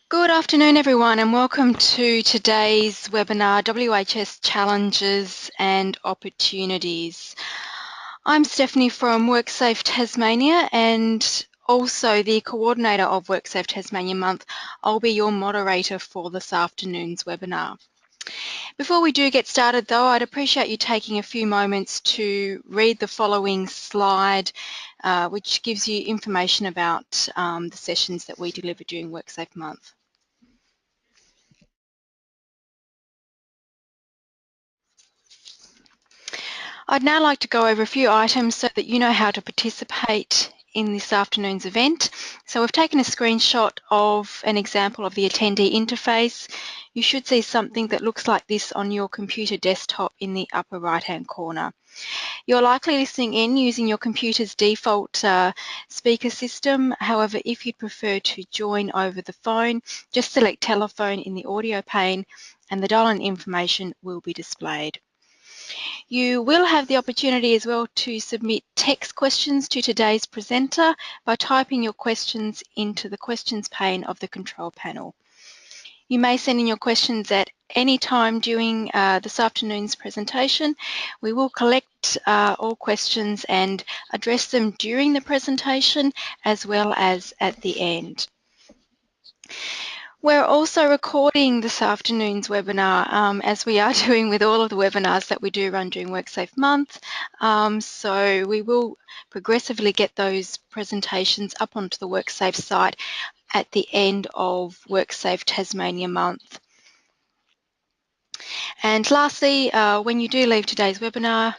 Good afternoon, everyone, and welcome to today's webinar, WHS Challenges and Opportunities. I'm Stephanie from WorkSafe Tasmania and also the coordinator of WorkSafe Tasmania Month. I'll be your moderator for this afternoon's webinar. Before we do get started though, I'd appreciate you taking a few moments to read the following slide, which gives you information about the sessions that we deliver during WorkSafe Month. I'd now like to go over a few items so that you know how to participate in this afternoon's event. So we've taken a screenshot of an example of the attendee interface. You should see something that looks like this on your computer desktop in the upper right-hand corner. You're likely listening in using your computer's default speaker system. However, if you'd prefer to join over the phone, just select telephone in the audio pane and the dial-in information will be displayed. You will have the opportunity as well to submit text questions to today's presenter by typing your questions into the questions pane of the control panel. You may send in your questions at any time during this afternoon's presentation. We will collect all questions and address them during the presentation as well as at the end. We're also recording this afternoon's webinar, as we are doing with all of the webinars that we do run during WorkSafe Month. So we will progressively get those presentations up onto the WorkSafe site at the end of WorkSafe Tasmania Month. And lastly, when you do leave today's webinar,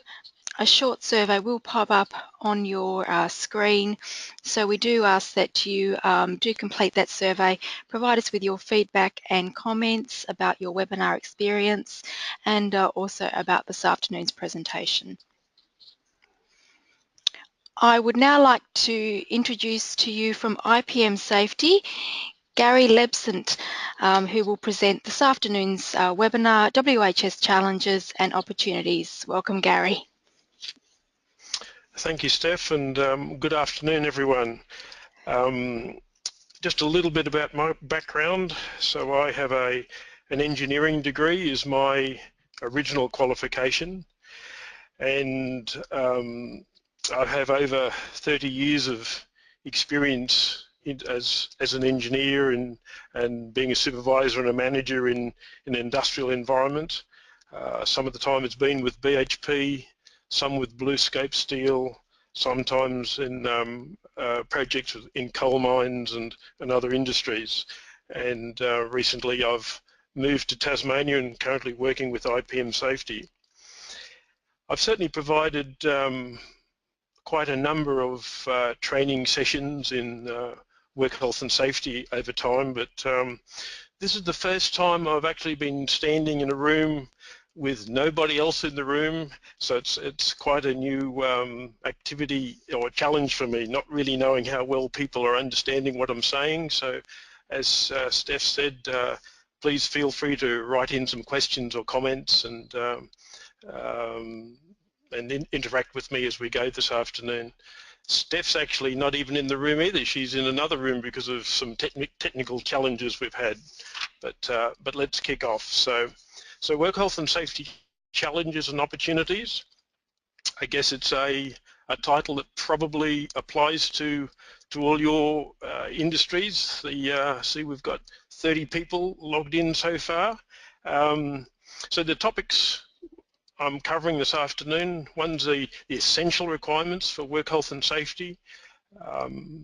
a short survey will pop up on your screen. So we do ask that you do complete that survey, provide us with your feedback and comments about your webinar experience and also about this afternoon's presentation. I would now like to introduce to you from IPM Safety, Gary Lebsant, who will present this afternoon's webinar, WHS Challenges and Opportunities. Welcome, Gary. Thank you, Steph, and good afternoon, everyone. Just a little bit about my background. So I have an engineering degree is my original qualification, and I have over 30 years of experience as an engineer and being a supervisor and a manager in an industrial environment. Some of the time it's been with BHP, some with Bluescape Steel, sometimes in projects in coal mines and other industries. And recently I've moved to Tasmania and currently working with IPM Safety. I've certainly provided quite a number of training sessions in work health and safety over time, but this is the first time I've actually been standing in a room with nobody else in the room, so it's quite a new activity or a challenge for me, not really knowing how well people are understanding what I'm saying. So as Steph said, please feel free to write in some questions or comments and interact with me as we go this afternoon. Steph's actually not even in the room either. She's in another room because of some technical challenges we've had. But let's kick off. So work health and safety challenges and opportunities. I guess it's a title that probably applies to all your industries. See, we've got 30 people logged in so far. So the topics I'm covering this afternoon, one's the essential requirements for work health and safety,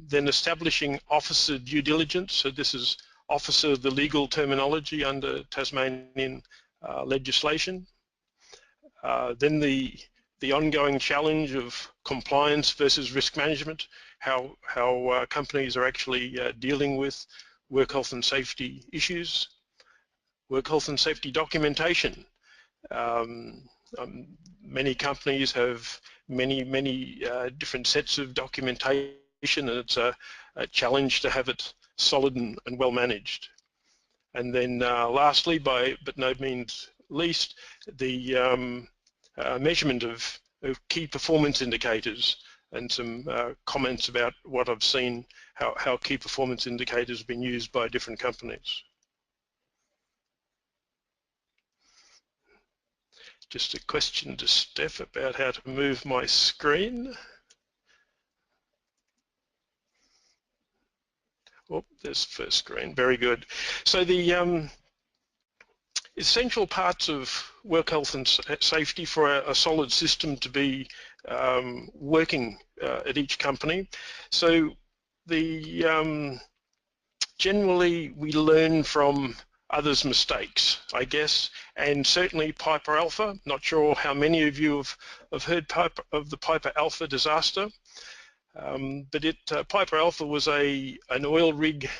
then establishing officer due diligence. So this is officer, the legal terminology under Tasmanian legislation. Then the ongoing challenge of compliance versus risk management, how companies are actually dealing with work health and safety issues. Work health and safety documentation. Many companies have many different sets of documentation, and it's a challenge to have it solid and well managed. And then lastly, but no means least, the measurement of key performance indicators. and some comments about what I've seen, how key performance indicators have been used by different companies. Just a question to Steph about how to move my screen. Oh, there's first screen, very good. So the essential parts of work health and safety for a solid system to be working at each company. So the generally we learn from others' mistakes, I guess, and certainly Piper Alpha. Not sure how many of you have heard of the Piper Alpha disaster, but Piper Alpha was an oil rig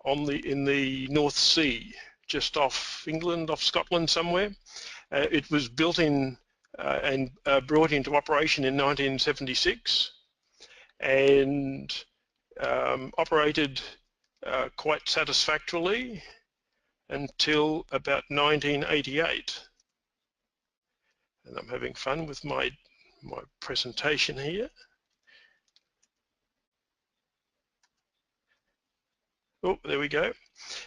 in the North Sea, just off England, off Scotland somewhere. It was built in and brought into operation in 1976 and operated quite satisfactorily until about 1988. And I'm having fun with my presentation here. Oh, there we go.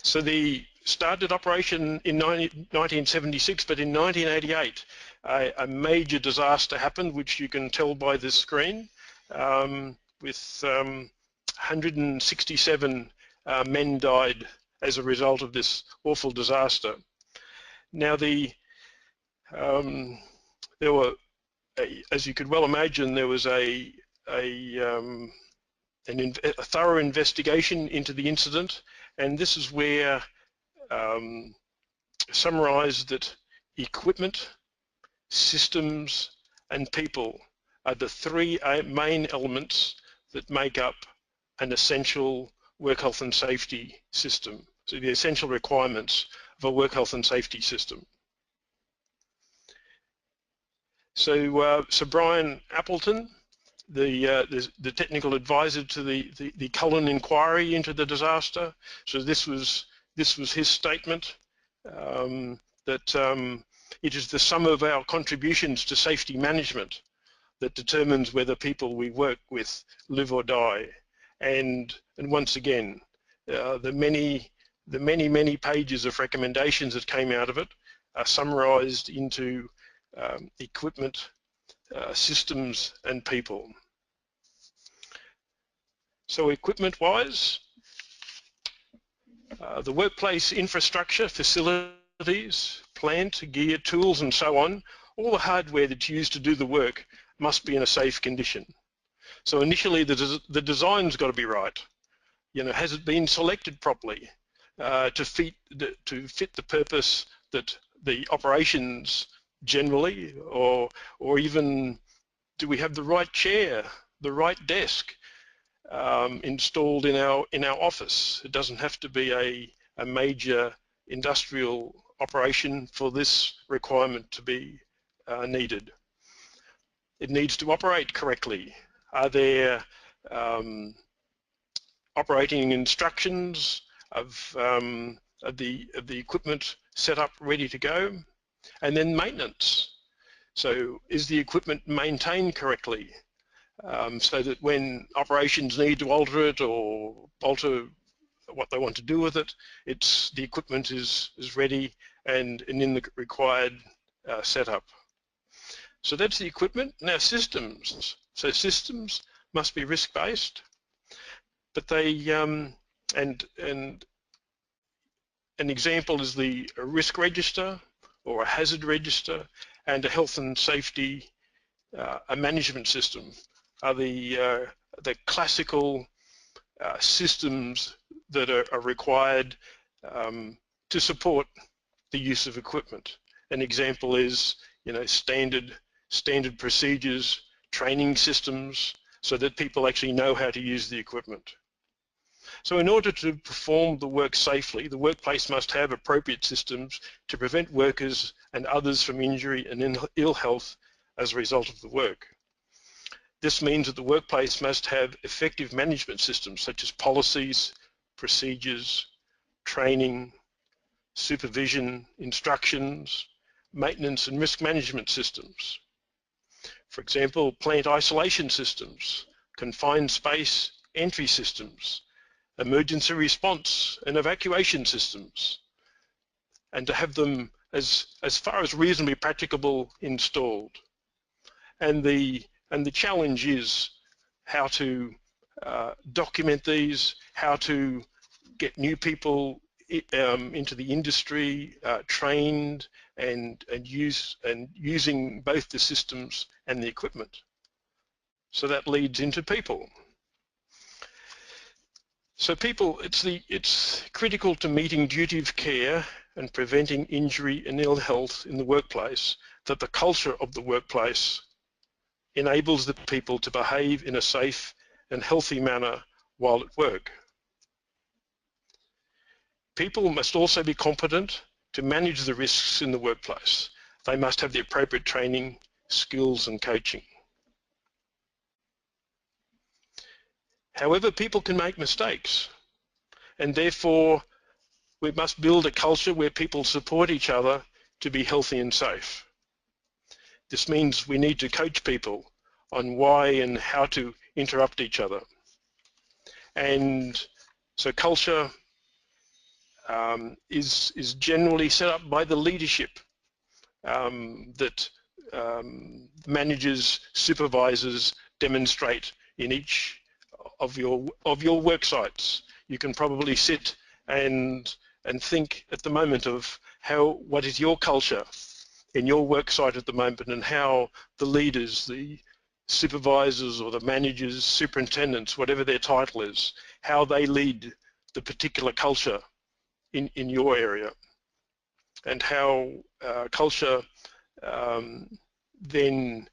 So the started operation in 1976, but in 1988, a major disaster happened, which you can tell by this screen, with 167 men died as a result of this awful disaster. Now, there were, as you could well imagine, there was a thorough investigation into the incident, and this is where summarised that equipment, systems and people are the three main elements that make up an essential work health and safety system. So the essential requirements of a work health and safety system. So Brian Appleton, the technical advisor to the Cullen Enquiry into the disaster. So this was his statement, that it is the sum of our contributions to safety management that determines whether people we work with live or die. And once again, the many pages of recommendations that came out of it are summarised into equipment, systems and people. So equipment-wise, the workplace infrastructure, facilities, plant, gear, tools and so on, all the hardware that's used to do the work must be in a safe condition. So initially the design's got to be right. You know, has it been selected properly to fit the purpose that the operations generally, or even do we have the right chair, the right desk installed in our office? It doesn't have to be a major industrial operation for this requirement to be needed. It needs to operate correctly. Are there operating instructions of the equipment set up ready to go? And then maintenance. So is the equipment maintained correctly, so that when operations need to alter it or alter what they want to do with it, the equipment is ready and in the required setup. So that's the equipment. Now systems. So systems must be risk-based, but they and an example is the risk register or a hazard register and a health and safety a management system are the classical systems that are required to support the use of equipment. An example is, you know, standard procedures, training systems, so that people actually know how to use the equipment. So in order to perform the work safely, the workplace must have appropriate systems to prevent workers and others from injury and ill health as a result of the work. This means that the workplace must have effective management systems such as policies, procedures, training, supervision, instructions, maintenance and risk management systems. For example, plant isolation systems, confined space entry systems, emergency response and evacuation systems, and to have them as far as reasonably practicable installed. And the challenge is how to document these, how to get new people into the industry, trained and using both the systems and the equipment. So that leads into people. So people, it's critical to meeting duty of care and preventing injury and ill health in the workplace that the culture of the workplace enables the people to behave in a safe and healthy manner while at work. People must also be competent to manage the risks in the workplace. They must have the appropriate training, skills and coaching. However, people can make mistakes, and therefore we must build a culture where people support each other to be healthy and safe. This means we need to coach people on why and how to interrupt each other. And so culture is generally set up by the leadership that managers, supervisors demonstrate in each of your work sites. You can probably sit and think at the moment of what is your culture in your work site at the moment, and how the leaders, the supervisors or the managers, superintendents, whatever their title is, how they lead the particular culture in your area, and how culture then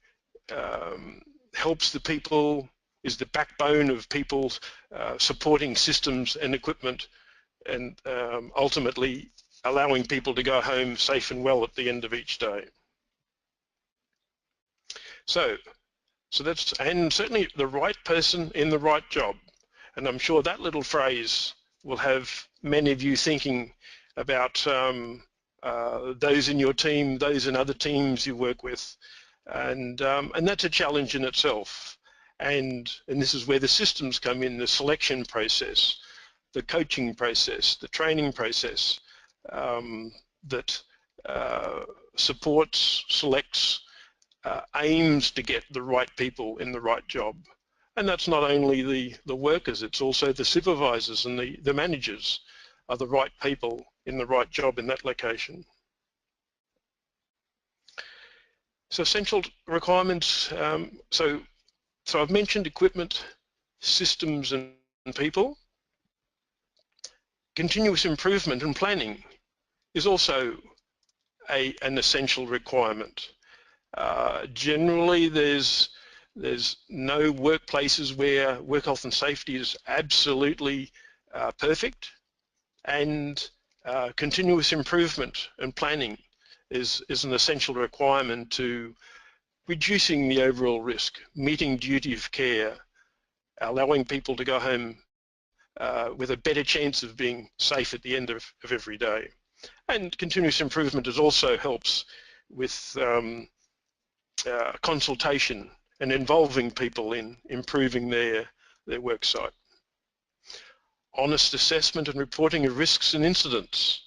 helps the people, is the backbone of people's supporting systems and equipment, and ultimately allowing people to go home safe and well at the end of each day. So that's, and certainly the right person in the right job. And I'm sure that little phrase will have many of you thinking about those in your team, those in other teams you work with, and that's a challenge in itself. And this is where the systems come in, the selection process, the coaching process, the training process that supports, selects, aims to get the right people in the right job. And that's not only the workers, it's also the supervisors and the managers are the right people in the right job in that location. So essential requirements, so I've mentioned equipment, systems and people. Continuous improvement and planning is also an essential requirement. Generally there's no workplaces where work health and safety is absolutely perfect, and continuous improvement and planning is an essential requirement to reducing the overall risk, meeting duty of care, allowing people to go home with a better chance of being safe at the end of every day. And continuous improvement also helps with consultation and involving people in improving their work site. Honest assessment and reporting of risks and incidents.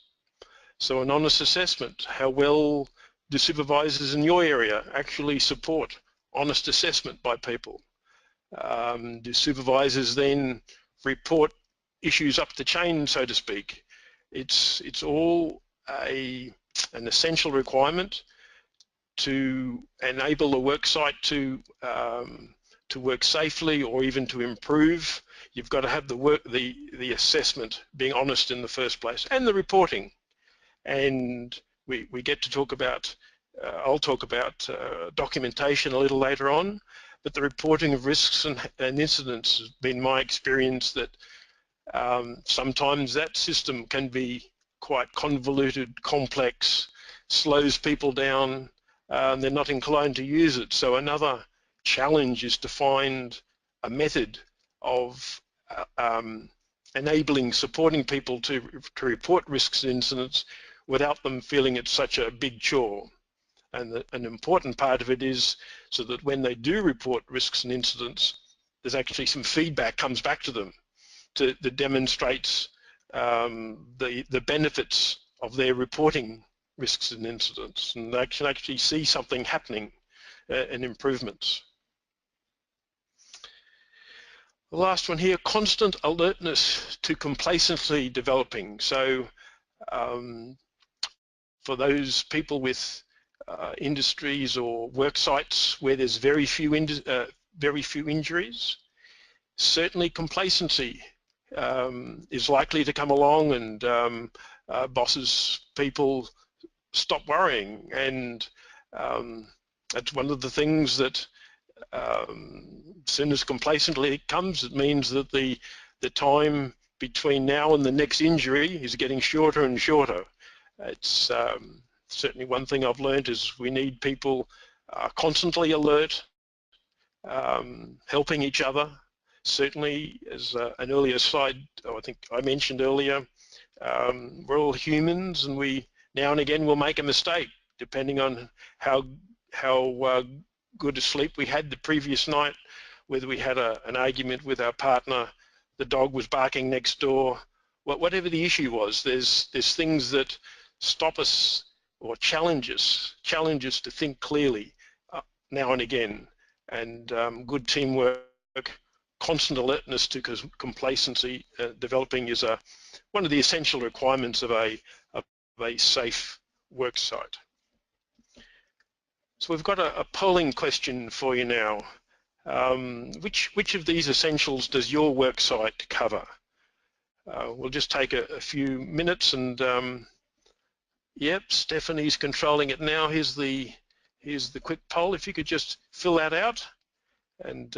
So an honest assessment, how well do supervisors in your area actually support honest assessment by people? Do supervisors then report issues up the chain, so to speak? It's all an essential requirement to enable a work site to work safely or even to improve. You've got to have the assessment being honest in the first place, and the reporting. And we get to talk about, I'll talk about documentation a little later on, but the reporting of risks and incidents has been my experience that sometimes that system can be quite convoluted, complex, slows people down, they're not inclined to use it. So another challenge is to find a method of enabling, supporting people to report risks and incidents without them feeling it's such a big chore. And an important part of it is so that when they do report risks and incidents, there's actually some feedback comes back to them that demonstrates the benefits of their reporting risks and incidents, and they can actually see something happening and improvements. The last one here, constant alertness to complacency developing. So for those people with industries or work sites where there's very few injuries, certainly complacency is likely to come along, and bosses, people stop worrying, and that's one of the things that as soon as complacency comes, it means that the time between now and the next injury is getting shorter and shorter. It's certainly one thing I've learned is we need people constantly alert, helping each other. Certainly, as an earlier slide, I think I mentioned earlier, we're all humans, and we now and again will make a mistake, depending on how good a sleep we had the previous night, whether we had an argument with our partner, the dog was barking next door, whatever the issue was. There's things that stop us or challenge us to think clearly now and again, and good teamwork, constant alertness to complacency developing is one of the essential requirements of a safe work site. So we've got a polling question for you now. Which of these essentials does your work site cover? We'll just take a few minutes, and yep, Stephanie's controlling it now. Here's the quick poll. If you could just fill that out, and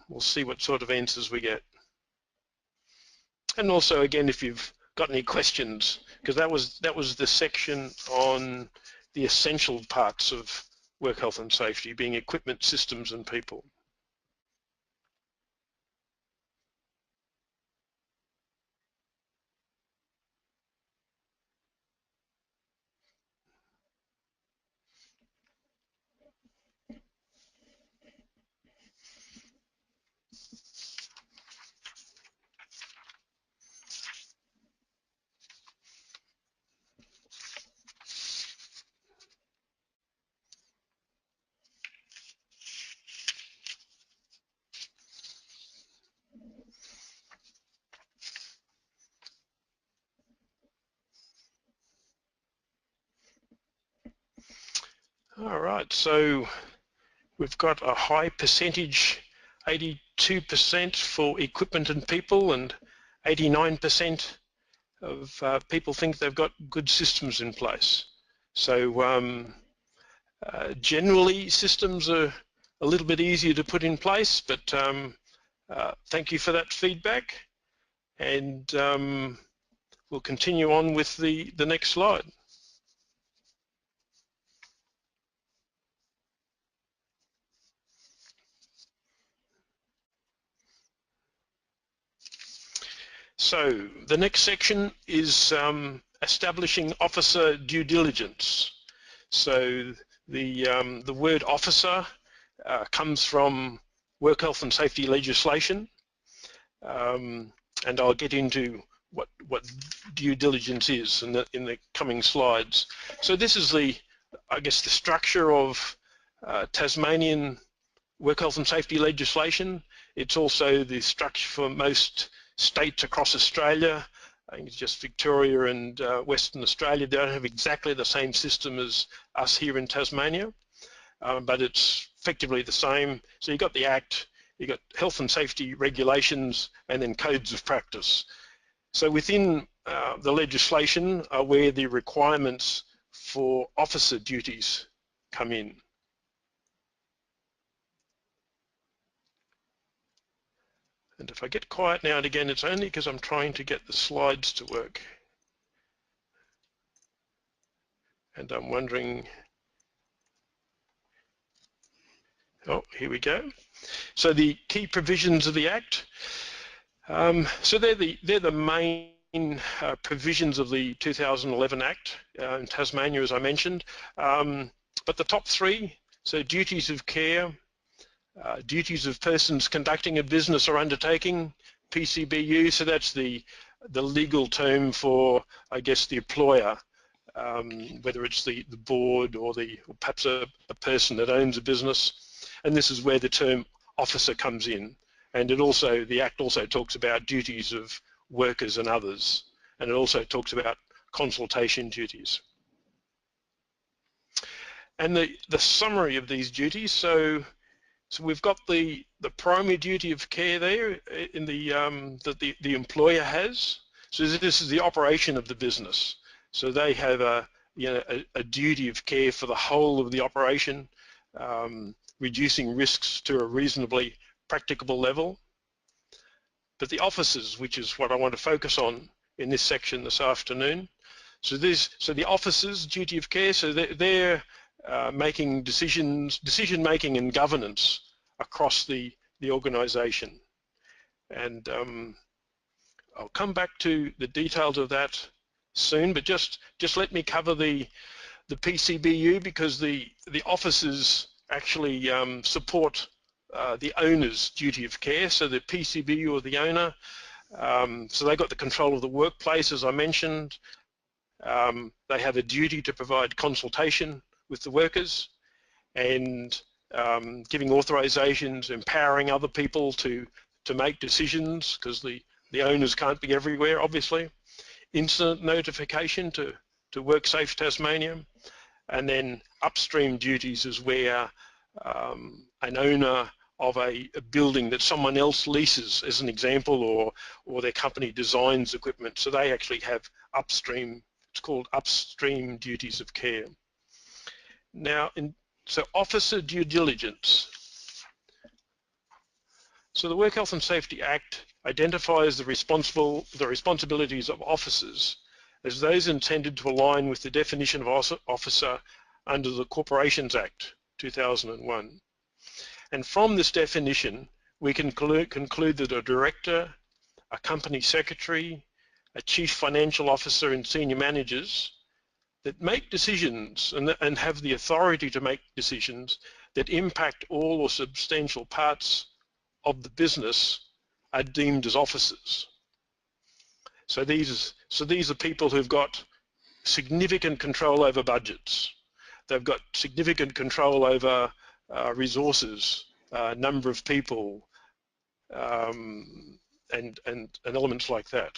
we'll see what sort of answers we get. And also, again, if you've got any questions, because that was the section on the essential parts of work health and safety, being equipment, systems, and people. All right, so we've got a high percentage, 82% for equipment and people, and 89% of people think they've got good systems in place. So generally systems are a little bit easier to put in place, but thank you for that feedback, and we'll continue on with the next slide. So the next section is establishing officer due diligence. So the word officer comes from work health and safety legislation, and I'll get into what due diligence is in the coming slides. So this is I guess the structure of Tasmanian work health and safety legislation. It's also the structure for most states across Australia. I think it's just Victoria and Western Australia. They don't have exactly the same system as us here in Tasmania, but it's effectively the same. So you've got the Act, you've got health and safety regulations, and then codes of practice. So within the legislation are where the requirements for officer duties come in. And if I get quiet now and again, it's only because I'm trying to get the slides to work. And I'm wondering, oh, here we go. So the key provisions of the Act. So they're the main provisions of the 2011 Act in Tasmania, as I mentioned. But the top three, so duties of care, duties of persons conducting a business or undertaking, PCBU, so that's the legal term for, I guess, the employer, whether it's the board or perhaps a person that owns a business, and this is where the term officer comes in. And the Act also talks about duties of workers and others, and it also talks about consultation duties. And the summary of these duties, so we've got the primary duty of care there in that the employer has. So this is the operation of the business. So they have a duty of care for the whole of the operation, reducing risks to a reasonably practicable level. But the officers, which is what I want to focus on in this section this afternoon. So the officers' duty of care, so they're making decision making and governance across the organisation. And I'll come back to the details of that soon, but just let me cover the PCBU, because the officers actually support the owner's duty of care. So the PCBU or the owner, so they got the control of the workplace, as I mentioned. They have a duty to provide consultation with the workers and giving authorizations, empowering other people to make decisions, because the owners can't be everywhere, obviously. Incident notification to WorkSafe Tasmania, and then upstream duties is where an owner of a building that someone else leases, as an example, or their company designs equipment, so they actually have upstream, it's called upstream duties of care. Now, so officer due diligence. So the Work Health and Safety Act identifies the responsibilities of officers as those intended to align with the definition of officer under the Corporations Act 2001. And from this definition, we can conclude that a director, a company secretary, a chief financial officer and senior managers that make decisions and have the authority to make decisions that impact all or substantial parts of the business are deemed as officers. So these are people who've got significant control over budgets. They've got significant control over resources, number of people, and elements like that.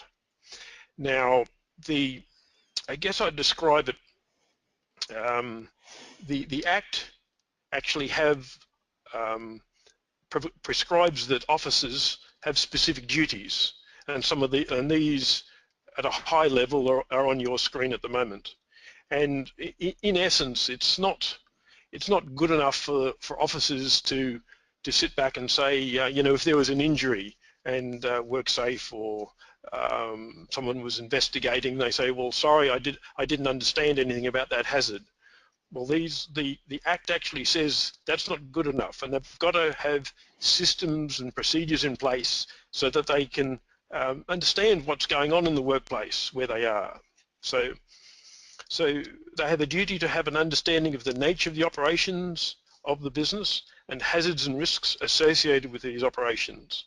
Now, I guess I'd describe it. The Act actually prescribes that officers have specific duties, and these at a high level are on your screen at the moment. And in essence, it's not good enough for officers to sit back and say, if there was an injury and WorkSafe or someone was investigating, they say, well, sorry, I didn't understand anything about that hazard. Well, the Act actually says that's not good enough, and they've got to have systems and procedures in place so that they can understand what's going on in the workplace where they are. So they have a duty to have an understanding of the nature of the operations of the business and hazards and risks associated with these operations.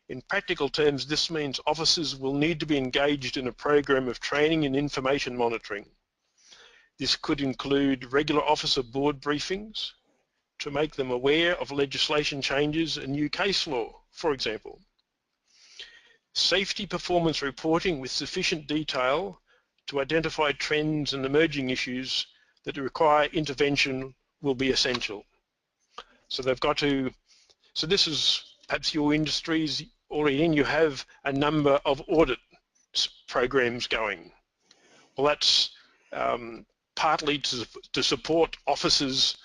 In practical terms, this means officers will need to be engaged in a program of training and information monitoring. This could include regular officer board briefings to make them aware of legislation changes and new case law, for example. Safety performance reporting with sufficient detail to identify trends and emerging issues that require intervention will be essential. So they've got to, so this is perhaps your industries already in, you have a number of audit programs going. Well, that's partly to support officers'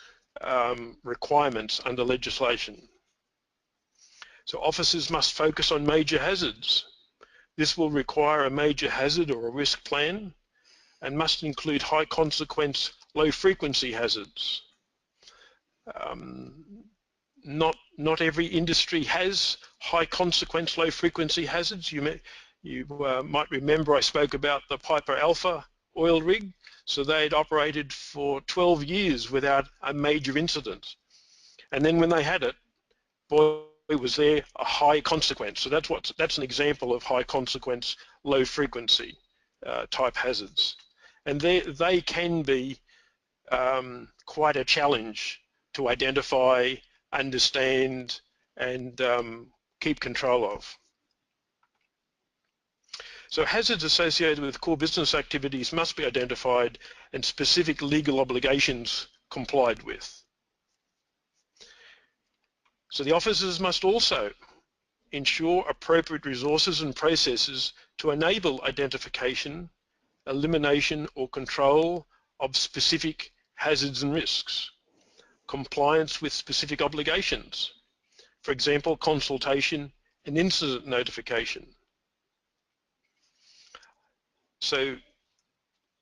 requirements under legislation. So officers must focus on major hazards. This will require a major hazard or a risk plan and must include high consequence, low frequency hazards. Not every industry has high consequence, low frequency hazards. You might remember I spoke about the Piper Alpha oil rig, so they'd operated for 12 years without a major incident. And then when they had it, boy, was there a high consequence. So that's an example of high consequence, low frequency type hazards. And they can be quite a challenge to identify, understand, and keep control of. So hazards associated with core business activities must be identified and specific legal obligations complied with. So the officers must also ensure appropriate resources and processes to enable identification, elimination or control of specific hazards and risks, compliance with specific obligations, for example, consultation and incident notification. So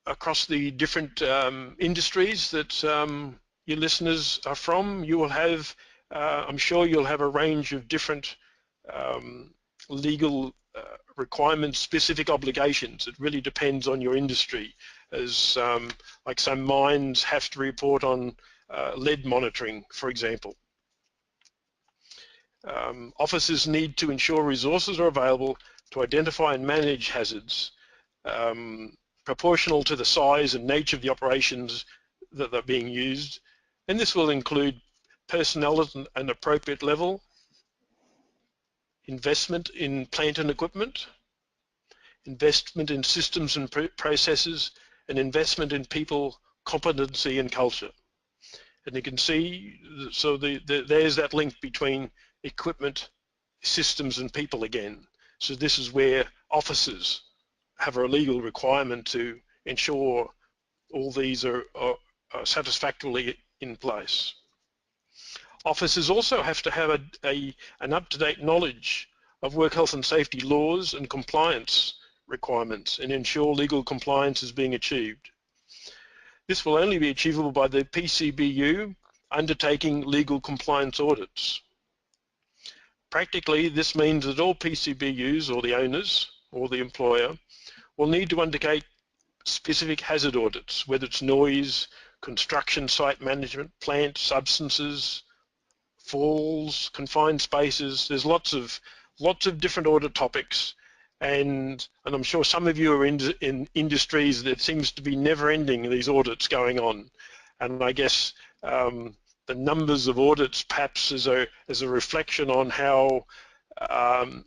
across the different industries that your listeners are from, you will have, I'm sure you'll have a range of different legal requirements, specific obligations. It really depends on your industry, as like some mines have to report on lead monitoring, for example. Officers need to ensure resources are available to identify and manage hazards proportional to the size and nature of the operations that are being used, and this will include personnel at an appropriate level, investment in plant and equipment, investment in systems and processes, and investment in people, competency and culture. And you can see, so there's that link between equipment, systems and people again. So this is where officers have a legal requirement to ensure all these are satisfactorily in place. Officers also have to have an up-to-date knowledge of work health and safety laws and compliance requirements and ensure legal compliance is being achieved. This will only be achievable by the PCBU undertaking legal compliance audits. Practically, this means that all PCBUs, or the owners, or the employer, will need to undertake specific hazard audits, whether it's noise, construction site management, plant, substances, falls, confined spaces. There's lots of different audit topics, and I'm sure some of you are in industries that seems to be never-ending, these audits going on, and I guess the numbers of audits perhaps is a reflection on how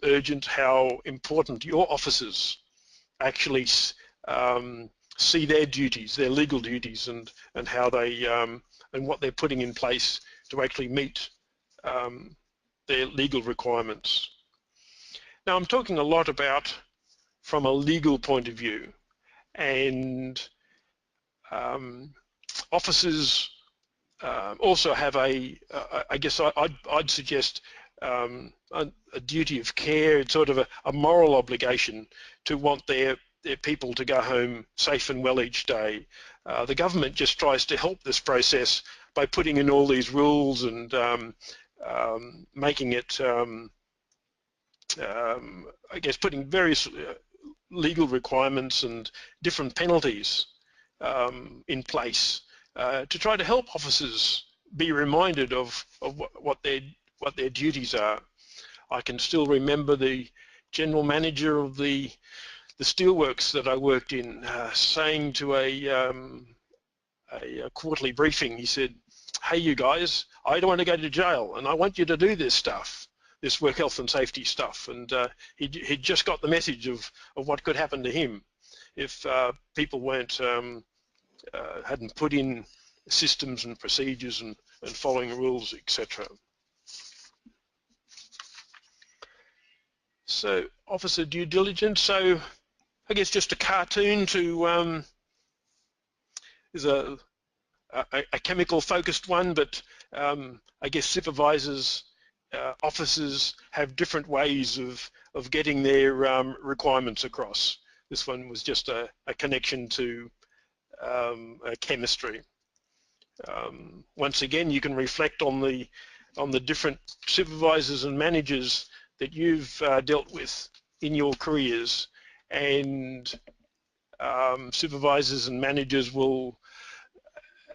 urgent, how important your officers actually see their duties, their legal duties, and how they and what they're putting in place to actually meet their legal requirements. Now, I'm talking a lot about from a legal point of view, and officers also have I guess I'd suggest a duty of care. It's sort of a moral obligation to want their people to go home safe and well each day. The government just tries to help this process by putting in all these rules and making it, I guess, putting various legal requirements and different penalties in place to try to help officers be reminded of what their duties are. I can still remember the general manager of the steelworks that I worked in saying to a quarterly briefing, he said, "Hey, you guys, I don't want to go to jail, and I want you to do this stuff, this work health and safety stuff." And he'd just got the message of what could happen to him if people weren't hadn't put in systems and procedures and following rules, etc. So officer due diligence. So I guess just a cartoon to is a chemical focused one, but I guess supervisors, officers have different ways of getting their requirements across. This one was just a connection to chemistry. Once again, you can reflect on the different supervisors and managers that you've dealt with in your careers, and supervisors and managers will,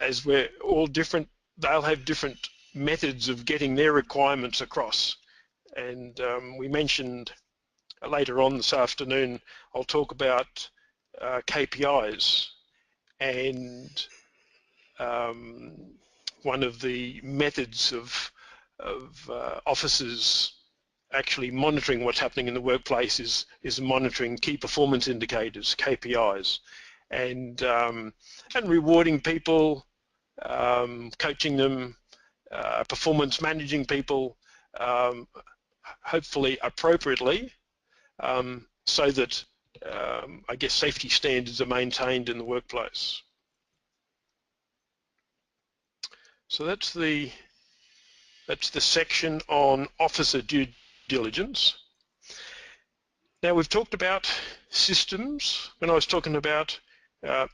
as we're all different, they'll have different methods of getting their requirements across. And we mentioned later on this afternoon, I'll talk about KPIs, and one of the methods of officers actually monitoring what's happening in the workplace is monitoring key performance indicators, KPIs, and rewarding people, coaching them, performance managing people, hopefully appropriately, so that I guess safety standards are maintained in the workplace. So that's the section on officer due diligence. Now, we've talked about systems when I was talking about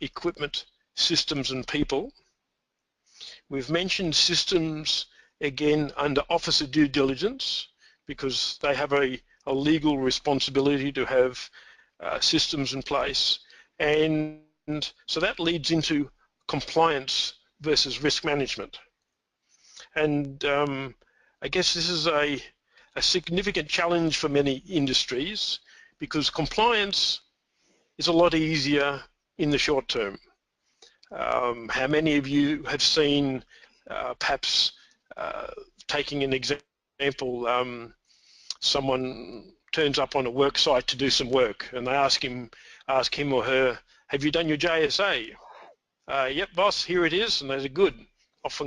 equipment, systems and people. We've mentioned systems again under officer due diligence because they have a legal responsibility to have systems in place, and so that leads into compliance versus risk management. And I guess this is a significant challenge for many industries because compliance is a lot easier in the short term. How many of you have seen, perhaps taking an example, someone turns up on a work site to do some work and they ask him or her, have you done your JSA? Yep, boss, here it is, and they say, good, off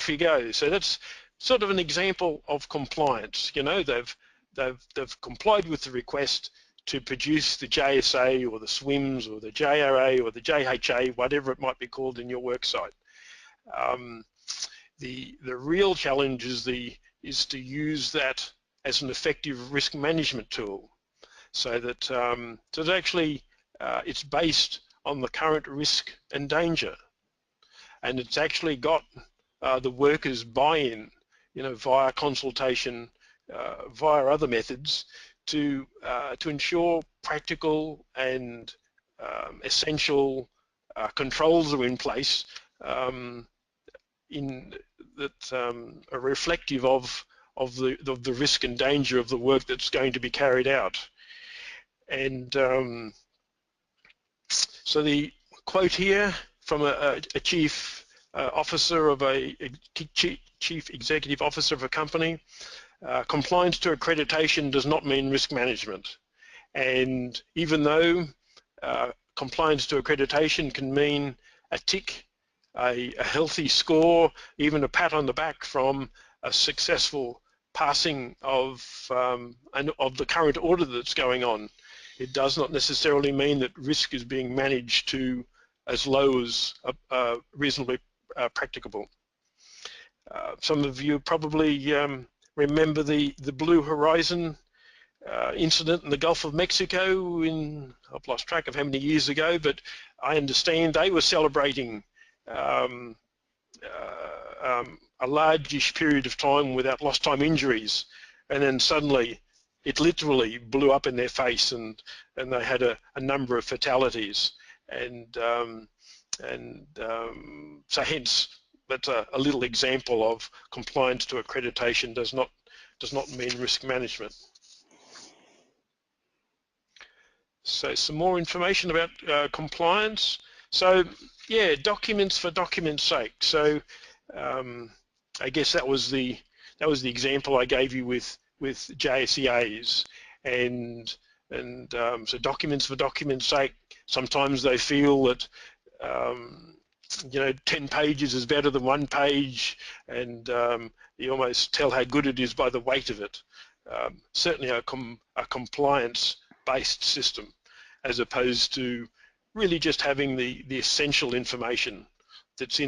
you go. So that's sort of an example of compliance. You know, they've complied with the request to produce the JSA or the SWIMS or the JRA or the JHA, whatever it might be called in your work site. The real challenge is to use that as an effective risk management tool, so that actually it's based on the current risk and danger, and it's actually got the workers' buy-in, you know, via consultation, via other methods, to ensure practical and essential controls are in place that are reflective of the risk and danger of the work that's going to be carried out. And so the quote here from a chief officer of chief executive officer of a company: compliance to accreditation does not mean risk management. And even though compliance to accreditation can mean a tick, a healthy score, even a pat on the back from a successful passing of the current audit that's going on, it does not necessarily mean that risk is being managed to as low as reasonably practicable. Some of you probably remember the Blue Horizon incident in the Gulf of Mexico I've lost track of how many years ago, but I understand they were celebrating a large-ish period of time without lost time injuries, and then suddenly it literally blew up in their face, and they had a number of fatalities, and so hence that's a little example of compliance to accreditation does not mean risk management. So some more information about compliance. So yeah, documents for document's sake. So I guess that was the example I gave you with JSEAs, and so documents for document's sake. Sometimes they feel that you know, 10 pages is better than 1 page, and you almost tell how good it is by the weight of it. Certainly a compliance-based system, as opposed to really just having the essential information that's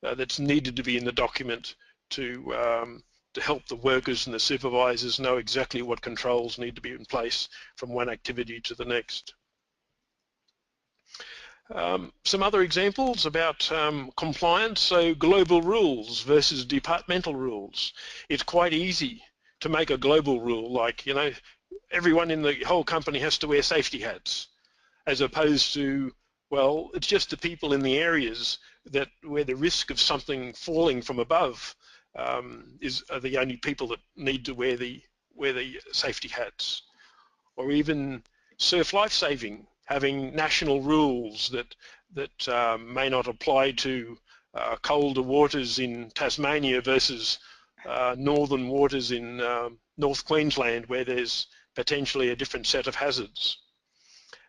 that's needed to be in the document to help the workers and the supervisors know exactly what controls need to be in place from one activity to the next. Some other examples about compliance. So global rules versus departmental rules. It's quite easy to make a global rule, like, you know, everyone in the whole company has to wear safety hats. as opposed to, well, it's just the people in the areas that where the risk of something falling from above are the only people that need to wear the safety hats. Or even surf lifesaving, having national rules that may not apply to colder waters in Tasmania versus northern waters in North Queensland, where there's potentially a different set of hazards.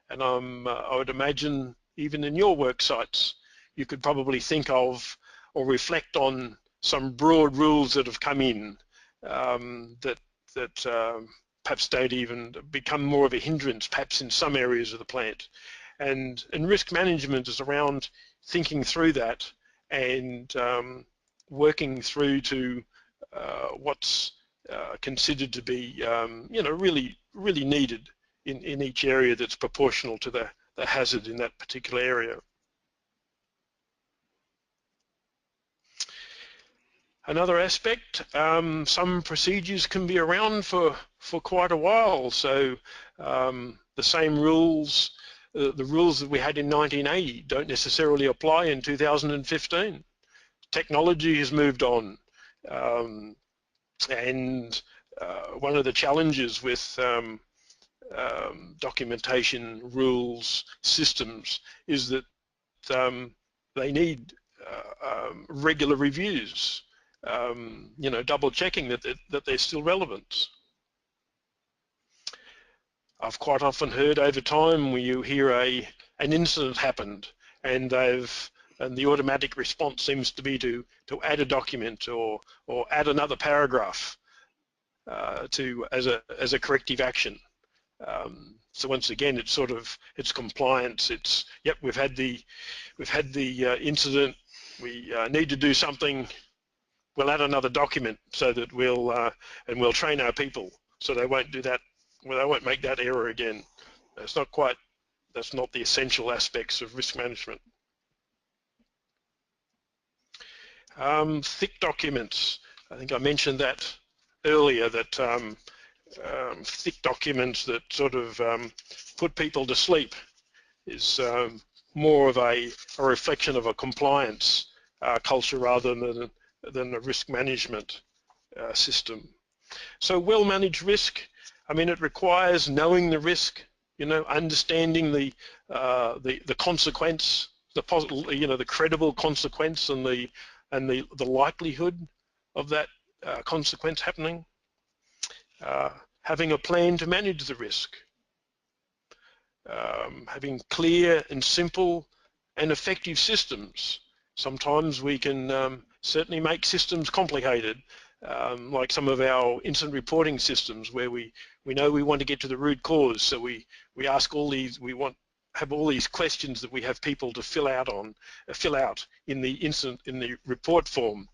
And I would imagine even in your work sites, you could probably think of or reflect on some broad rules that have come in that perhaps don't even become more of a hindrance, perhaps in some areas of the plant. And risk management is around thinking through that and working through to what's considered to be, really needed in each area that's proportional to the hazard in that particular area. Another aspect, some procedures can be around for quite a while. So the same rules, the rules that we had in 1980 don't necessarily apply in 2015. Technology has moved on. And one of the challenges with documentation, rules, systems is that they need regular reviews. Double checking that they're still relevant. I've quite often heard over time where you hear an incident happened and the automatic response seems to be to add a document or add another paragraph as a corrective action. So once again, it's compliance. It's yep, we've had the incident. We need to do something. We'll add another document so that we'll train our people so they won't do that. Well, they won't make that error again. That's not the essential aspects of risk management. Thick documents. I think I mentioned that earlier, that thick documents that sort of put people to sleep is more of a reflection of a compliance culture rather than a risk management system. So well-managed risk, I mean, it requires knowing the risk, understanding the consequence, the credible consequence and the likelihood of that consequence happening. Having a plan to manage the risk. Having clear and simple and effective systems. Sometimes we can certainly make systems complicated, like some of our incident reporting systems where we know we want to get to the root cause, so we ask all these, have all these questions that we have people to fill out in the report form,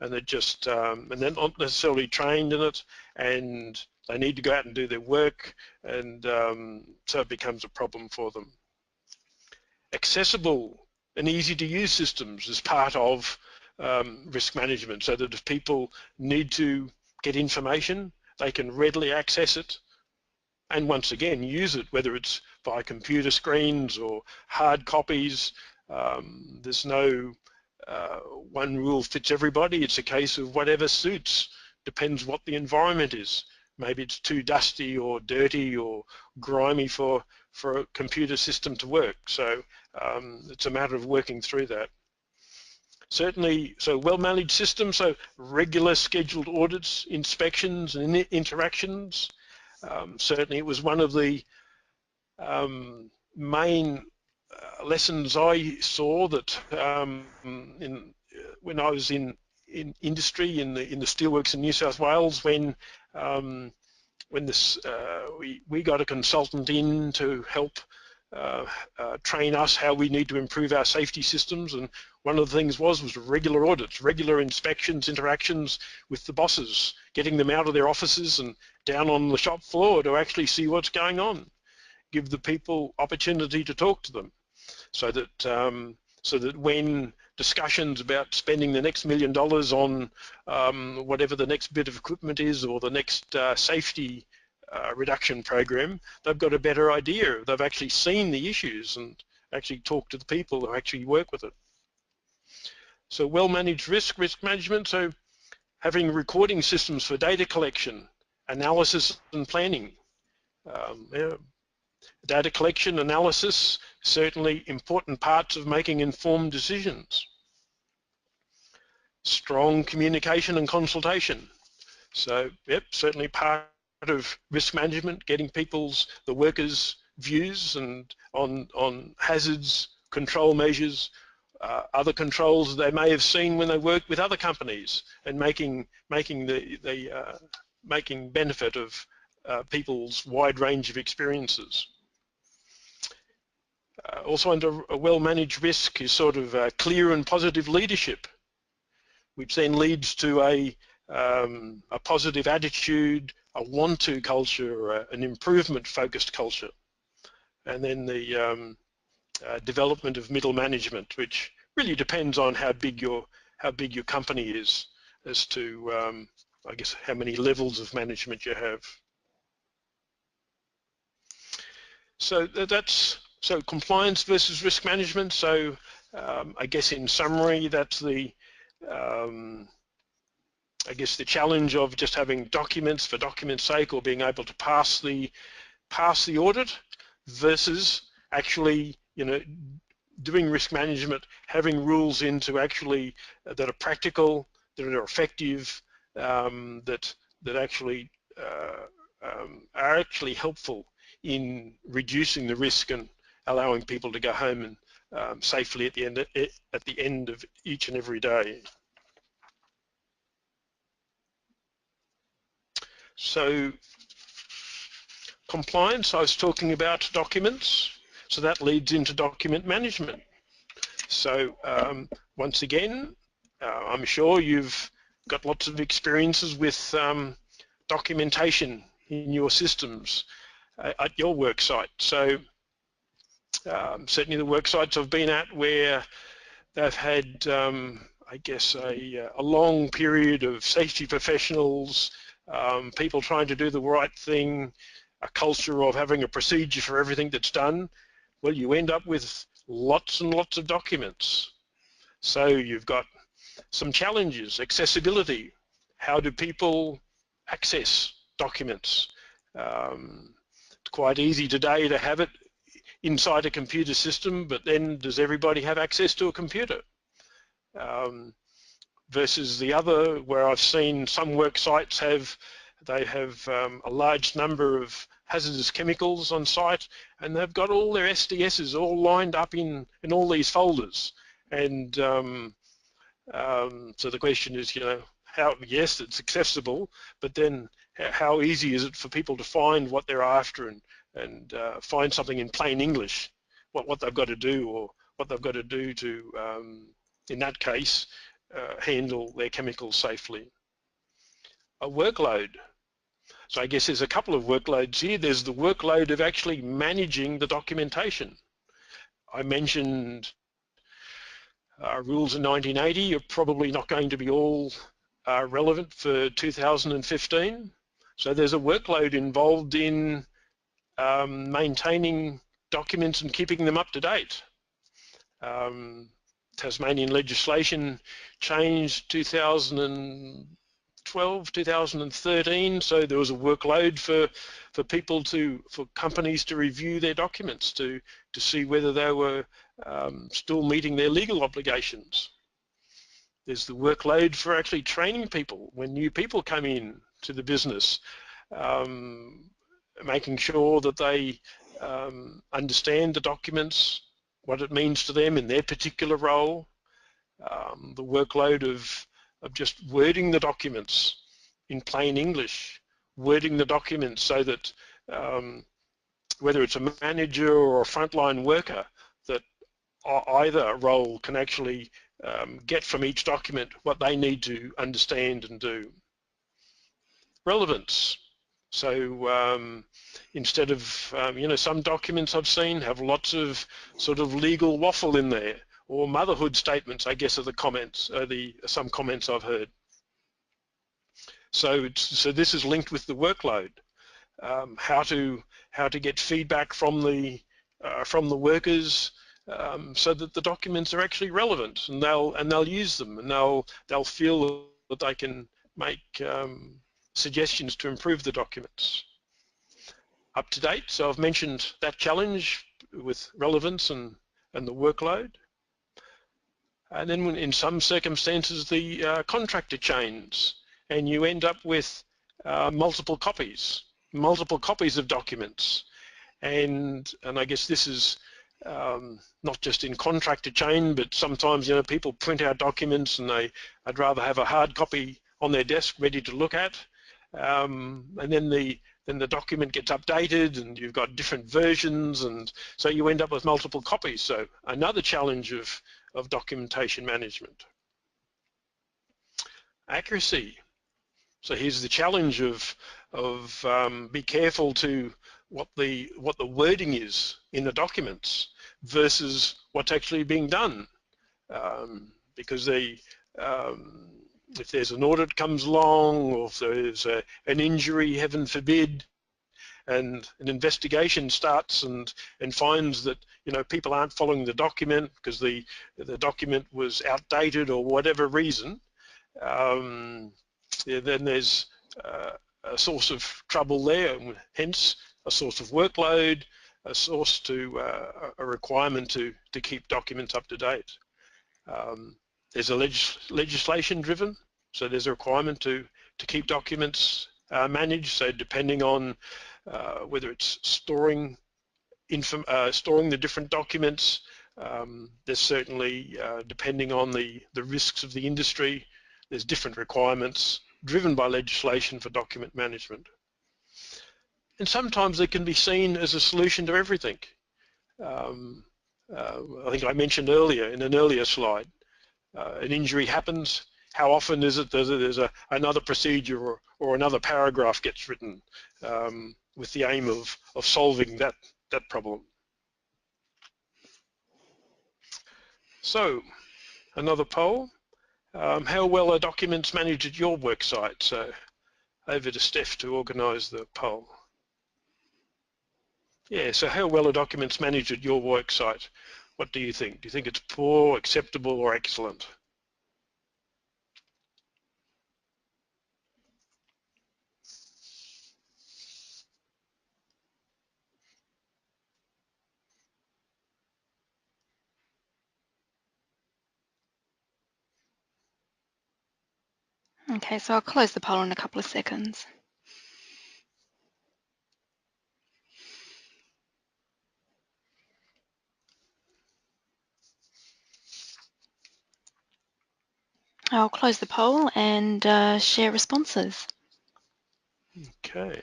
and they're not necessarily trained in it, and they need to go out and do their work, and so it becomes a problem for them. Accessible and easy to use systems is part of risk management, so that if people need to get information, they can readily access it and once again use it, whether it's via computer screens or hard copies. There's no one rule fits everybody. It's a case of whatever suits, depends what the environment is. Maybe it's too dusty or dirty or grimy for a computer system to work. So it's a matter of working through that. Certainly, so well-managed systems, so regular scheduled audits, inspections and interactions. Certainly it was one of the main lessons I saw that when I was in industry in the steelworks in New South Wales, when we got a consultant in to help train us how we need to improve our safety systems, and one of the things was regular audits, regular inspections, interactions with the bosses, getting them out of their offices and down on the shop floor to actually see what's going on, give the people opportunity to talk to them, so that when discussions about spending the next $1 million on whatever the next bit of equipment is or the next safety reduction program, they've got a better idea. They've actually seen the issues and actually talked to the people who actually work with it. So well-managed risk management, so having recording systems for data collection, analysis and planning. Data collection, analysis, certainly important parts of making informed decisions. Strong communication and consultation. So, yep, certainly part of risk management, getting the workers' views and on hazards, control measures, other controls they may have seen when they work with other companies, and making benefit of people's wide range of experiences. Also under a well-managed risk is sort of clear and positive leadership, which then leads to a positive attitude, a want-to culture, an improvement-focused culture, and then the development of middle management, which really depends on how big your company is, as to I guess how many levels of management you have. So so compliance versus risk management. So I guess in summary, that's the I guess the challenge of just having documents for document's sake, or being able to pass the audit, versus actually, you know, doing risk management, having rules into actually that are practical, that are effective, that actually are actually helpful in reducing the risk and allowing people to go home and safely at the end of each and every day. So compliance, I was talking about documents, so that leads into document management. So once again, I'm sure you've got lots of experiences with documentation in your systems at your work site. So certainly the work sites I've been at, where they've had I guess a long period of safety professionals, people trying to do the right thing, a culture of having a procedure for everything that's done, well, you end up with lots and lots of documents. So you've got some challenges. Accessibility. How do people access documents? It's quite easy today to have it inside a computer system, but then does everybody have access to a computer? Versus the other, where I've seen some work sites have a large number of hazardous chemicals on site, and they've got all their SDSs all lined up in all these folders. And so the question is, you know, yes, it's accessible, but then how easy is it for people to find what they're after and find something in plain English, what they've got to do, or what they've got to do to, in that case, handle their chemicals safely. A workload. So I guess there's a couple of workloads here. There's the workload of actually managing the documentation. I mentioned rules in 1980 are probably not going to be all relevant for 2015. So there's a workload involved in maintaining documents and keeping them up to date. Tasmanian legislation changed 2012, 2013, so there was a workload for companies to review their documents to see whether they were still meeting their legal obligations. There's the workload for actually training people when new people come in to the business, making sure that they understand the documents, what it means to them in their particular role, the workload of just wording the documents in plain English, wording the documents so that whether it's a manager or a frontline worker, that either role can actually get from each document what they need to understand and do. Relevance. So instead of, you know, some documents I've seen have lots of sort of legal waffle in there, or motherhood statements, I guess, are the comments, some comments I've heard. So this is linked with the workload. how to get feedback from the workers, so that the documents are actually relevant, and they'll use them, and they'll feel that they can make suggestions to improve the documents. Up to date, so I've mentioned that challenge with relevance and the workload. And then in some circumstances the contractor changes, and you end up with multiple copies of documents. And I guess this is not just in contractor chain, but sometimes, you know, people print out documents and I'd rather have a hard copy on their desk ready to look at, and then the document gets updated and you've got different versions, and so you end up with multiple copies. So another challenge of documentation management. Accuracy. So here's the challenge of be careful to what the wording is in the documents versus what's actually being done, because if there's an audit comes along, or if there's an injury, heaven forbid, and an investigation starts and finds that, you know, people aren't following the document because the document was outdated or whatever reason, yeah, then there's a source of trouble there, and hence a source of workload, a source to a requirement to keep documents up to date. There's a legislation driven, so there's a requirement to keep documents managed. So depending on whether it's storing the different documents, there's certainly, depending on the risks of the industry, there's different requirements driven by legislation for document management. And sometimes they can be seen as a solution to everything. I think I mentioned earlier in an earlier slide, an injury happens. How often is it there's another procedure or another paragraph gets written with the aim of solving that problem? So another poll. How well are documents managed at your work site? So over to Steph to organise the poll. Yeah, so how well are documents managed at your work site? What do you think? Do you think it's poor, acceptable, or excellent? Okay, so I'll close the poll in a couple of seconds. I'll close the poll and share responses. Okay.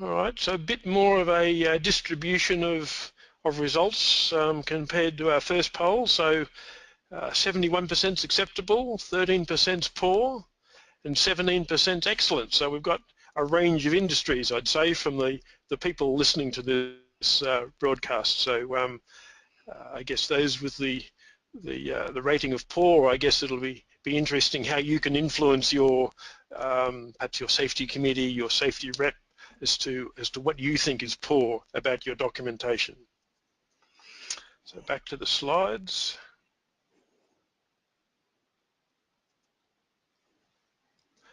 All right, so a bit more of a distribution of results compared to our first poll. So 71% acceptable, 13% poor, and 17% excellent. So we've got a range of industries, I'd say, from the people listening to this broadcast. So I guess those with the rating of poor, I guess it'll be interesting how you can influence your perhaps your safety committee, your safety rep, as to what you think is poor about your documentation. So back to the slides.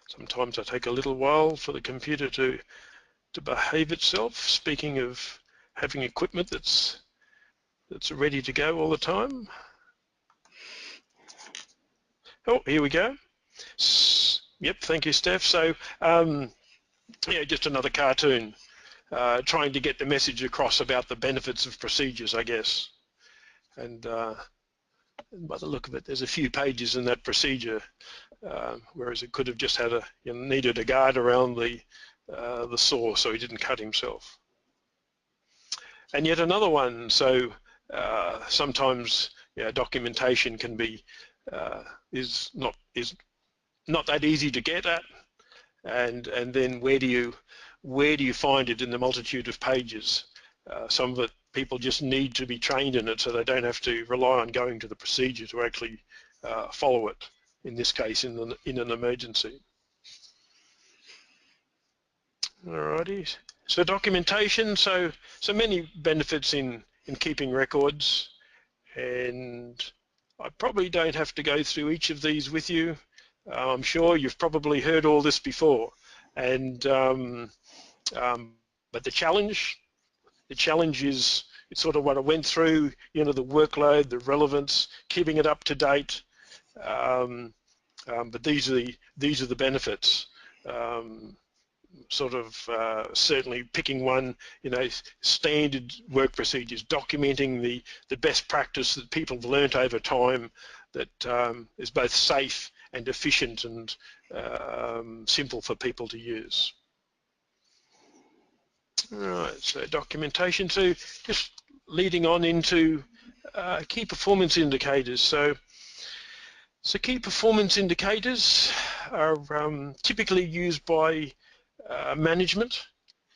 Sometimes I take a little while for the computer to behave itself. Speaking of having equipment that's ready to go all the time. Oh, here we go. Yep, thank you, Steph. So yeah, just another cartoon trying to get the message across about the benefits of procedures, I guess. And by the look of it, there's a few pages in that procedure, whereas it could have just had needed a guard around the saw so he didn't cut himself. And yet another one. So sometimes documentation can be is not that easy to get at, and then where do you find it in the multitude of pages? Some of it people just need to be trained in it, so they don't have to rely on going to the procedure to actually follow it. In this case, in an emergency. Alrighty. So documentation. So many benefits in keeping records, and I probably don't have to go through each of these with you. I'm sure you've probably heard all this before, and but the challenge is it's sort of what I went through. You know, the workload, the relevance, keeping it up to date. But these are the benefits. Certainly picking one, you know, standard work procedures, documenting the best practice that people have learnt over time that is both safe and efficient and simple for people to use. All right, so documentation. So just leading on into key performance indicators. So key performance indicators are typically used by management.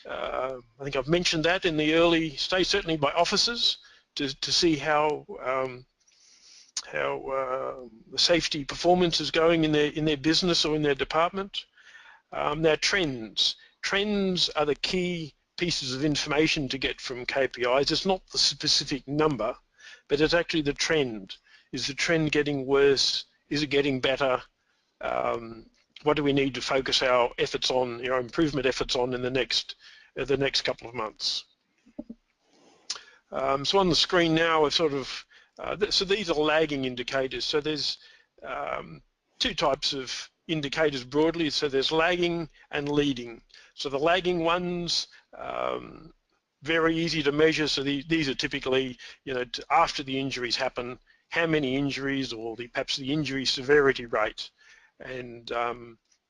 I think I've mentioned that in the early stage, certainly by officers, to see how the safety performance is going in their business or in their department. Now trends. Trends are the key pieces of information to get from KPIs. It's not the specific number, but it's actually the trend. Is the trend getting worse? Is it getting better? What do we need to focus our efforts on, you know, improvement efforts on in the next couple of months? So on the screen now, I've sort of so these are lagging indicators. So there's two types of indicators broadly. So there's lagging and leading. So the lagging ones, very easy to measure. So these are typically, you know, after the injuries happen, how many injuries, or perhaps the injury severity rate. And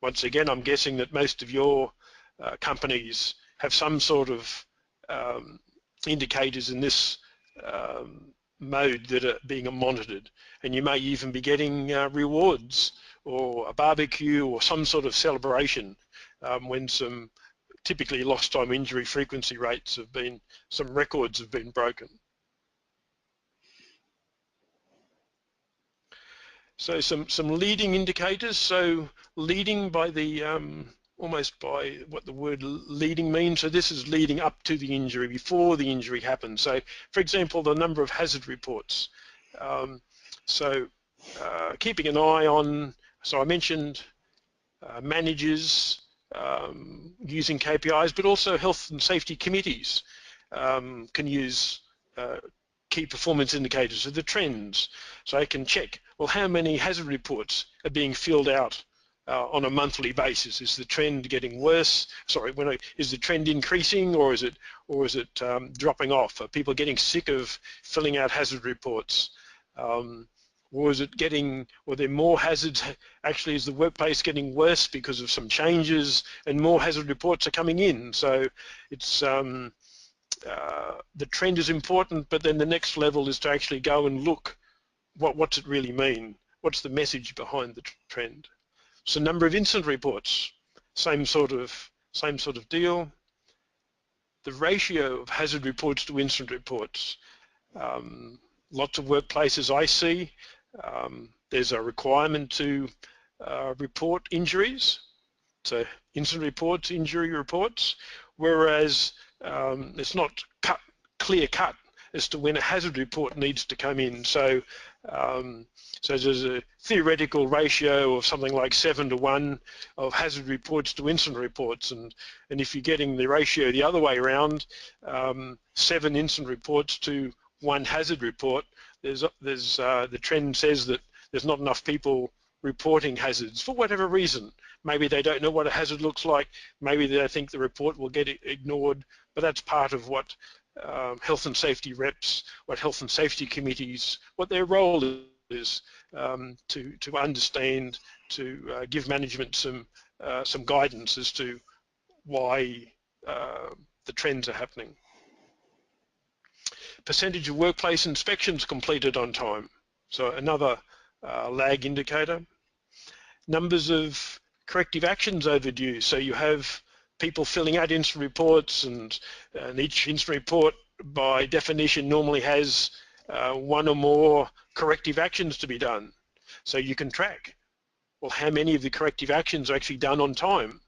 once again, I'm guessing that most of your companies have some sort of indicators in this mode that are being monitored, and you may even be getting rewards or a barbecue or some sort of celebration when some typically lost time injury frequency rates have been, some records have been broken. So some leading indicators. So leading by the almost by what the word leading means. So this is leading up to the injury, before the injury happens. So for example, the number of hazard reports. Keeping an eye on, so I mentioned managers using KPIs, but also health and safety committees can use key performance indicators, so the trends. So I can check, well, how many hazard reports are being filled out on a monthly basis? Is the trend getting worse? Sorry, is the trend increasing, or is it dropping off? Are people getting sick of filling out hazard reports? Or is it getting, or there more hazards? Actually, is the workplace getting worse because of some changes and more hazard reports are coming in? So it's the trend is important, but then the next level is to actually go and look, what's it really mean? What's the message behind the trend? So number of incident reports, same sort of deal. The ratio of hazard reports to incident reports. Lots of workplaces I see, there's a requirement to report injuries, so incident reports, injury reports, whereas it's not clear cut as to when a hazard report needs to come in. So there's a theoretical ratio of something like 7:1 of hazard reports to incident reports, and if you're getting the ratio the other way around, 7 incident reports to 1 hazard report, the trend says that there's not enough people reporting hazards for whatever reason. Maybe they don't know what a hazard looks like, maybe they think the report will get ignored, but that's part of what health and safety reps, what health and safety committees, what their role is to understand, to give management some guidance as to why the trends are happening. Percentage of workplace inspections completed on time, so another lag indicator. Numbers of corrective actions overdue, so you have people filling out incident reports, and each incident report by definition normally has 1 or more corrective actions to be done. So you can track, well, how many of the corrective actions are actually done on time.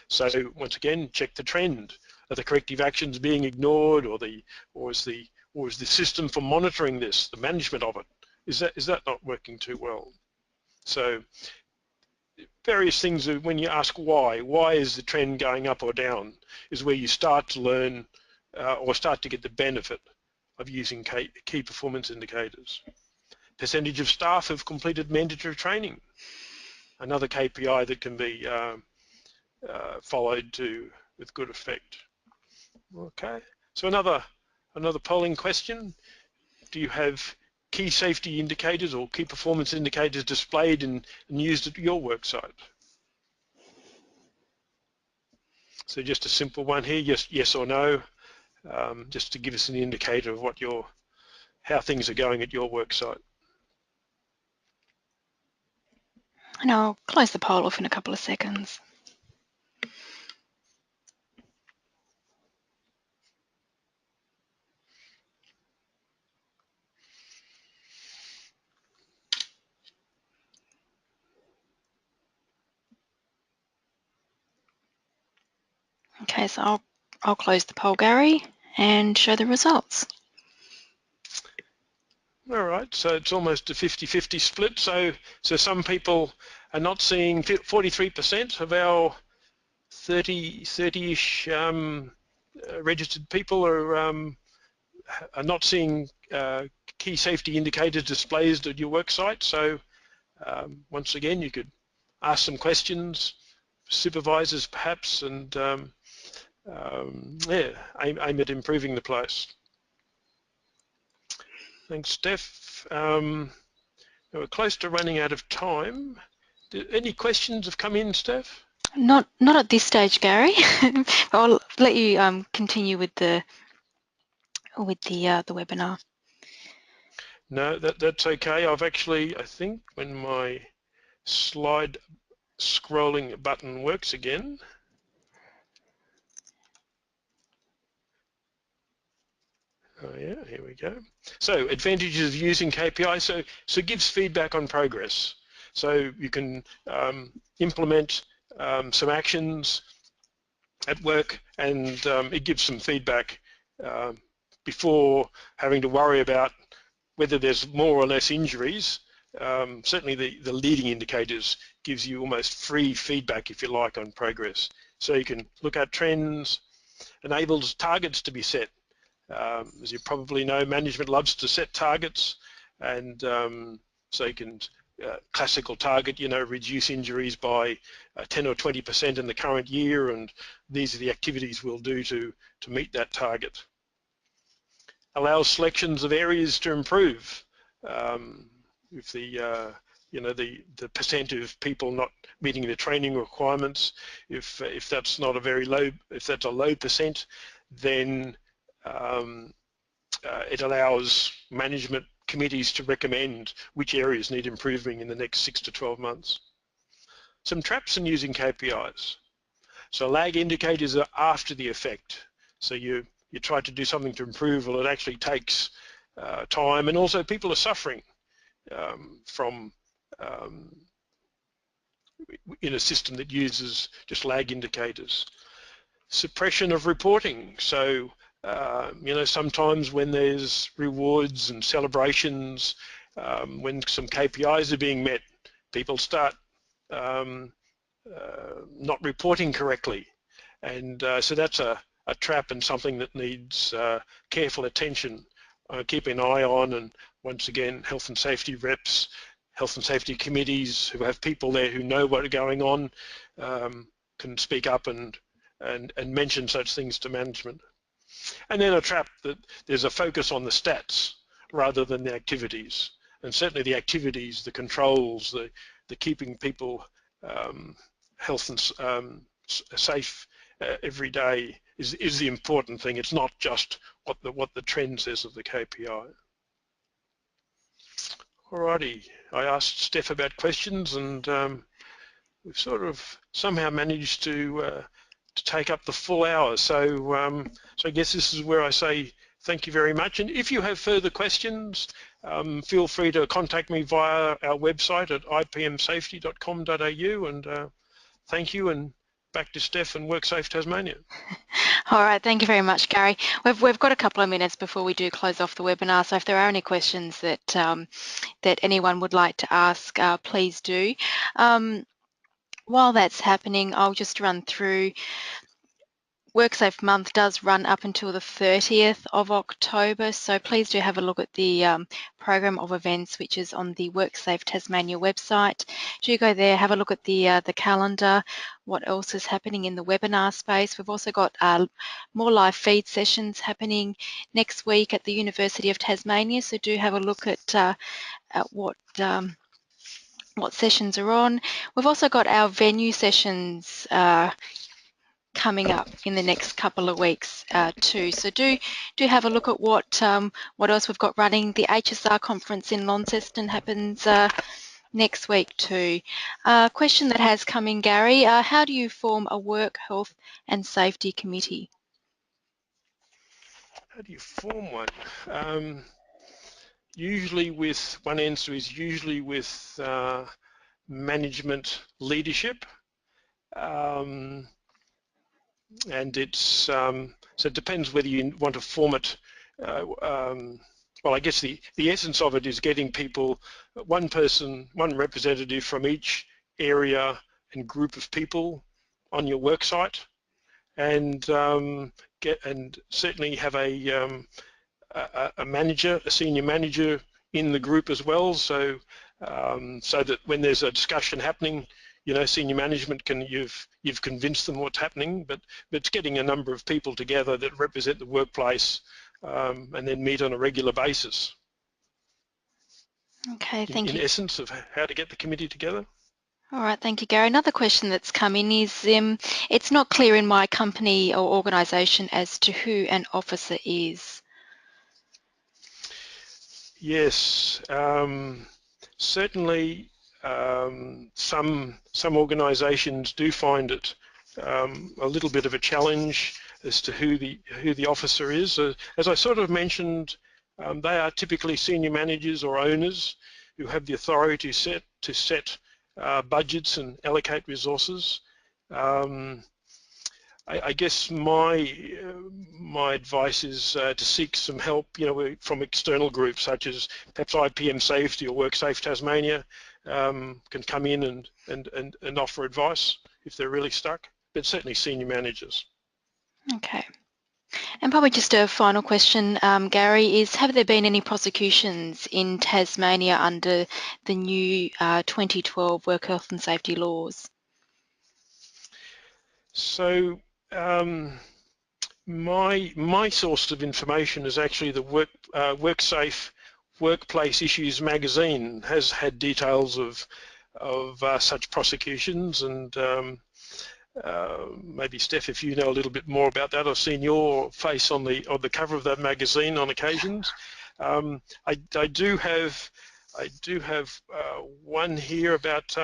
So once again, check the trend. Are the corrective actions being ignored, or is the system for monitoring this, the management of it, is that not working too well? So various things, when you ask why is the trend going up or down, is where you start to learn or start to get the benefit of using key performance indicators. Percentage of staff have completed mandatory training, another KPI that can be followed with good effect. Okay, so another polling question. Do you have key safety indicators or key performance indicators displayed and used at your work site? So just a simple one here, yes or no, just to give us an indicator of how things are going at your work site. And I'll close the poll off in a couple of seconds. Okay, so I'll close the poll, Gary, and show the results. All right, so it's almost a 50-50 split. So some people are not seeing 43% of our 30-ish registered people are not seeing key safety indicators displayed at your work site. So once again, you could ask some questions, supervisors perhaps, and yeah, aim at improving the place. Thanks, Steph. We're close to running out of time. Any questions have come in, Steph? Not at this stage, Gary. I'll let you continue with the webinar. No, that's okay. I've actually, I think, when my slide scrolling button works again. Oh yeah, here we go. So advantages of using KPIs. So it gives feedback on progress. So you can implement some actions at work, and it gives some feedback before having to worry about whether there's more or less injuries. Certainly the leading indicators gives you almost free feedback, if you like, on progress. So you can look at trends, enables targets to be set. As you probably know, management loves to set targets, and so you can classical target, reduce injuries by 10 or 20% in the current year, and these are the activities we'll do to meet that target. Allows selections of areas to improve. If the percent of people not meeting the training requirements, if that's not if that's a low percent, then it allows management committees to recommend which areas need improving in the next 6 to 12 months. Some traps in using KPIs. So lag indicators are after the effect. So you try to do something to improve, well, it actually takes time, and also people are suffering from in a system that uses just lag indicators. Suppression of reporting. So sometimes when there's rewards and celebrations, when some KPIs are being met, people start not reporting correctly, and so that's a trap and something that needs careful attention, keep an eye on. And once again, health and safety reps, health and safety committees who have people there who know what's going on can speak up and mention such things to management. And then a trap that there's a focus on the stats rather than the activities. And certainly the activities, the controls, the keeping people health and safe every day is the important thing. It's not just what the trend says of the KPI. Alrighty, I asked Steph about questions, and we've sort of somehow managed to take up the full hour. So I guess this is where I say thank you very much. And if you have further questions, feel free to contact me via our website at ipmsafety.com.au. And thank you, and back to Steph and WorkSafe Tasmania. All right, thank you very much, Gary. We've got a couple of minutes before we do close off the webinar, so if there are any questions that that anyone would like to ask, please do. While that's happening, I'll just run through. WorkSafe month does run up until the 30th of October, so please do have a look at the program of events, which is on the WorkSafe Tasmania website. Do go there, have a look at the calendar, what else is happening in the webinar space. We've also got more live feed sessions happening next week at the University of Tasmania, so do have a look at what sessions are on. We've also got our venue sessions coming up in the next couple of weeks too. So do have a look at what else we've got running. The HSR conference in Launceston happens next week too. Question that has come in, Gary, how do you form a work, health and safety committee? How do you form one? Usually one answer is usually with management leadership. And it's so it depends whether you want to form it. Well, I guess the essence of it is getting people, one representative from each area and group of people on your work site, and certainly have a manager, a senior manager in the group as well, so that when there's a discussion happening, you know, senior management you've convinced them what's happening, but it's getting a number of people together that represent the workplace and then meet on a regular basis. Okay, thank you. In essence of how to get the committee together. All right, thank you, Gary. Another question that's come in is it's not clear in my company or organisation as to who an officer is. Yes, certainly some organisations do find it a little bit of a challenge as to who the officer is. As I sort of mentioned, they are typically senior managers or owners who have the authority to set budgets and allocate resources. I guess my advice is to seek some help, you know, from external groups such as perhaps IPM Safety or WorkSafe Tasmania can come in and offer advice if they're really stuck, but certainly senior managers. Okay. And probably just a final question, Gary, is have there been any prosecutions in Tasmania under the new 2012 work health and safety laws? So my source of information is actually the WorkSafe Workplace Issues magazine has had details of such prosecutions, and maybe Steph, if you know a little bit more about that, I've seen your face on the cover of that magazine on occasions. I do have one here about.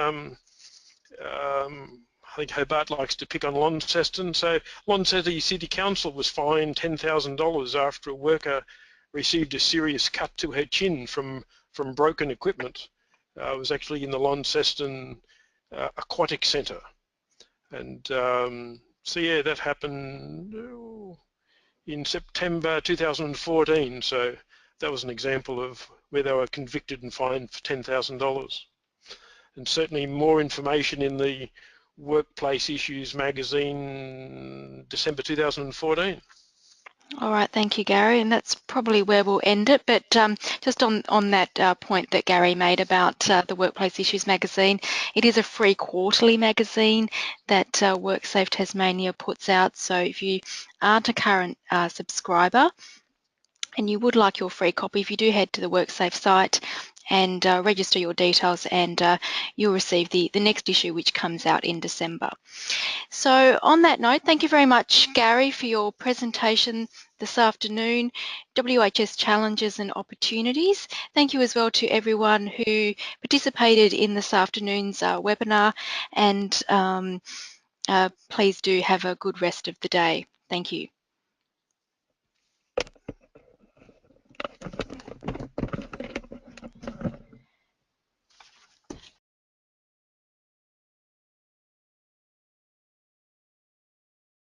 I think Hobart likes to pick on Launceston. So Launceston City Council was fined $10,000 after a worker received a serious cut to her chin from broken equipment. It was actually in the Launceston Aquatic Centre. And so yeah, that happened in September 2014. So that was an example of where they were convicted and fined for $10,000. And certainly more information in the Workplace Issues magazine, December 2014. All right, thank you, Gary, and that's probably where we'll end it. But just on that point that Gary made about the Workplace Issues magazine, it is a free quarterly magazine that WorkSafe Tasmania puts out. So if you aren't a current subscriber and you would like your free copy, if you do head to the WorkSafe site and register your details, and you'll receive the next issue, which comes out in December. So on that note, thank you very much, Gary, for your presentation this afternoon, WHS Challenges and Opportunities. Thank you as well to everyone who participated in this afternoon's webinar, and please do have a good rest of the day. Thank you.